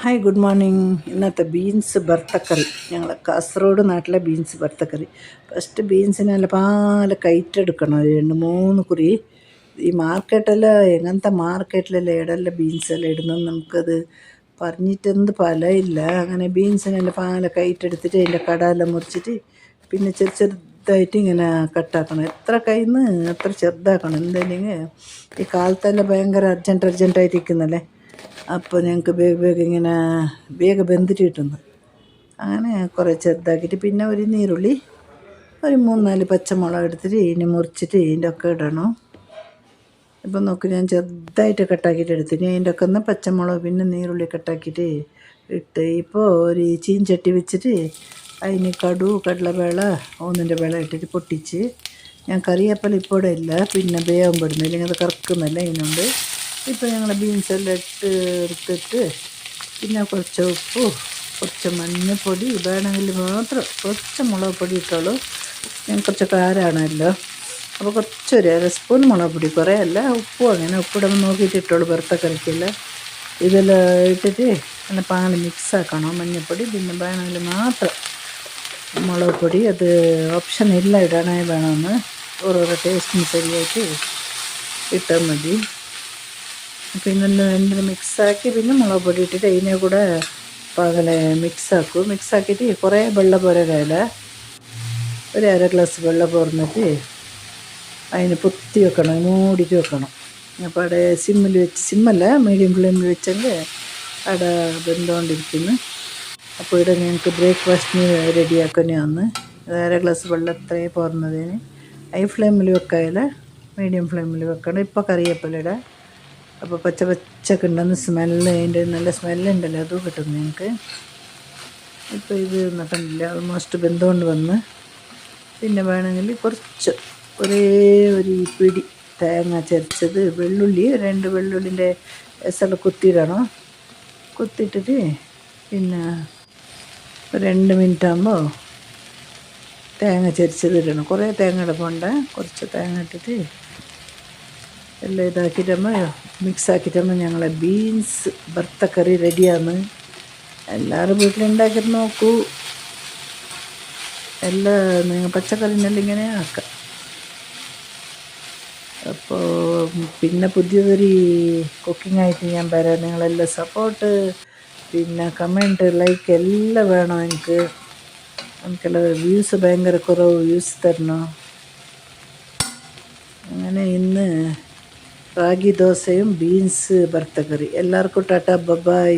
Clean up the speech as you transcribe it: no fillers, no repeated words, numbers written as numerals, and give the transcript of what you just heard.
Hi good morning. ഇന്നത്തെ beans ഭർത്തക്കറി, ഞങ്ങളെ കാസർഗോഡ് നാട്ടിലെ ബീൻസ് ഭർത്തക്കറി. ഫസ്റ്റ് ബീൻസിനെല്ലാം പാല കയറ്റെടുക്കണം, 2-3 കുറി. ഈ മാർക്കറ്റെല്ലാം എങ്ങനത്തെ മാർക്കറ്റിലെല്ലാം ഇടമെല്ലാം ബീൻസെല്ലാം ഇടുന്നത് നമുക്കത് പറഞ്ഞിട്ടെന്ത് ഫലമില്ല. അങ്ങനെ ബീൻസിനെല്ലാം പാല കയറ്റെടുത്തിട്ട് അതിൻ്റെ കടയെല്ലാം മുറിച്ചിട്ട് പിന്നെ ചെറുതായിട്ട് ഇങ്ങനെ കട്ടാക്കണം. എത്ര കയ്യിൽ അത്ര ചെറുതാക്കണം. എന്തായാലും ഈ കാലത്തെല്ലാം ഭയങ്കര അർജൻറ്റായിട്ടിരിക്കുന്നല്ലേ, അപ്പോൾ ഞങ്ങൾക്ക് വേഗം ഇങ്ങനെ വേഗം വെന്തിട്ട് കിട്ടുന്നു. അങ്ങനെ കുറേ ചെറുതാക്കിയിട്ട് പിന്നെ ഒരു നീരുള്ളി, ഒരു 3-4 പച്ചമുളക് എടുത്തിട്ട് ഇതിനെ മുറിച്ചിട്ട് ഇതിൻ്റെ ഒക്കെ ഇടണം. ഇപ്പം നോക്ക്, ഞാൻ ചെറുതായിട്ട് കട്ടാക്കിയിട്ട് എടുത്തിന്. അതിൻ്റെ ഒക്കെ ഒന്ന് പച്ചമുളക് പിന്നെ നീരുള്ളി കട്ടാക്കിയിട്ട് ഇട്ട് ഇപ്പോൾ ഒരു ചീൻചട്ടി വെച്ചിട്ട് അതിന് കടലവേള ഒന്നിൻ്റെ വേള ഇട്ടിട്ട് പൊട്ടിച്ച്. ഞാൻ കറിവേപ്പില ഇപ്പോൾ ഇവിടെ ഇല്ല, പിന്നെ വേഗം പെടുന്നില്ല, ഇല്ലെങ്കിൽ അത് കറക്കുന്നല്ല. ഇതിനുണ്ട് ഇപ്പോൾ ഞങ്ങൾ ബീൻസെല്ലാം എടുത്തിട്ട് പിന്നെ കുറച്ച് ഉപ്പ്, കുറച്ച് മഞ്ഞൾപ്പൊടി, വേണമെങ്കിൽ മാത്രം കുറച്ച് മുളക് പൊടി ഇട്ടോളൂ. ഞാൻ കുറച്ച് കാരാണല്ലോ, അപ്പോൾ കുറച്ചൊരു 1 സ്പൂൺ മുളക് പൊടി, കുറേ അല്ല. ഉപ്പും അങ്ങനെ ഉപ്പിടുമ്പോൾ നോക്കിയിട്ട് ഇട്ടോളൂ. ഭർത്തക്കറിക്കെല്ലാം ഇതെല്ലാം ഇട്ടിട്ട് നല്ല പാല് മിക്സാക്കണം. മഞ്ഞൾപ്പൊടി പിന്നെ വേണമെങ്കിൽ മാത്രം മുളക് പൊടി, അത് ഓപ്ഷൻ ഇല്ല, ഇടണേ വേണമെന്ന്. ഓരോരോ ടേസ്റ്റിന് ശരിയായിട്ട് ഇട്ടാൽ മതി. പിന്നെ രണ്ടിന് മിക്സാക്കി പിന്നെ മുളക് പൊടി ഇട്ടിട്ട് അതിനെ കൂടെ പകലെ മിക്സാക്കും. മിക്സാക്കിയിട്ട് കുറേ വെള്ളം പോരല്ല, ഒരു 1/2 ഗ്ലാസ് വെള്ളം പോർന്നിട്ട് അതിന് പൊത്തി വെക്കണം, മൂടിയിട്ട് വെക്കണം. അപ്പോൾ അവിടെ സിമ്മല്ല മീഡിയം ഫ്ലെയിമിൽ വെച്ചെങ്കിൽ അവിടെ വെന്തുകൊണ്ടിരിക്കുന്നു. അപ്പോൾ ഇവിടെ ഞങ്ങൾക്ക് ബ്രേക്ക്ഫാസ്റ്റിന് റെഡിയാക്കുന്നതാണ്. 1/2 ഗ്ലാസ് വെള്ളം എത്രയും പോർന്നതിന് ഹൈ ഫ്ലെയിമിൽ വെക്കാതില്ല, മീഡിയം ഫ്ലെയിമിൽ വെക്കണം. ഇപ്പോൾ കറിവേപ്പില. അപ്പോൾ പച്ചക്ക് ഉണ്ടെന്ന് സ്മെല്ല്, അതിൻ്റെ നല്ല സ്മെല്ലുണ്ടല്ലോ, അതും കിട്ടും ഞങ്ങൾക്ക്. ഇപ്പോൾ ഇത് കണ്ടില്ല, ഓൾമോസ്റ്റ് വെന്തുകൊണ്ട് വന്ന്. പിന്നെ വേണമെങ്കിൽ കുറച്ച് ഒരു പിടി തേങ്ങ ചതച്ചത്, വെള്ളുള്ളി 2 വെള്ളുള്ളിൻ്റെ എസെല്ലാം കുത്തിയിടണം. കുത്തിയിട്ടിട്ട് പിന്നെ 2 മിനിറ്റ് ആകുമ്പോൾ തേങ്ങ ചതച്ചത് ഇടണം. കുറേ തേങ്ങ ഇടപ്പോണ്ട, കുറച്ച് തേങ്ങ ഇട്ടിട്ട് എല്ലാം ഇതാക്കിയിട്ടാകുമ്പോൾ മിക്സാക്കിയിട്ടാകുമ്പോൾ ഞങ്ങളെ ബീൻസ് ഭർത്തക്കറി റെഡിയാണ്. എല്ലാവരും വീട്ടിലുണ്ടാക്കിയിട്ട് നോക്കൂ. നിങ്ങൾ പച്ചക്കറിനെല്ലാം ഇങ്ങനെ ആക്കാം. അപ്പോൾ പിന്നെ പുതിയതൊരു കുക്കിംഗ് ആയിട്ട് ഞാൻ വരാം. നിങ്ങളെല്ലാം സപ്പോർട്ട്, പിന്നെ കമൻറ്റ്, ലൈക്ക് എല്ലാം വേണം. എനിക്കെല്ലാം വ്യൂസ് ഭയങ്കര കുറവ്, വ്യൂസ് തരണം. അങ്ങനെ ഇന്ന് റാഗി ദോശയും ബീൻസ് ഭർത്തക്കറി. എല്ലാവർക്കും ടാറ്റ, ബൈ.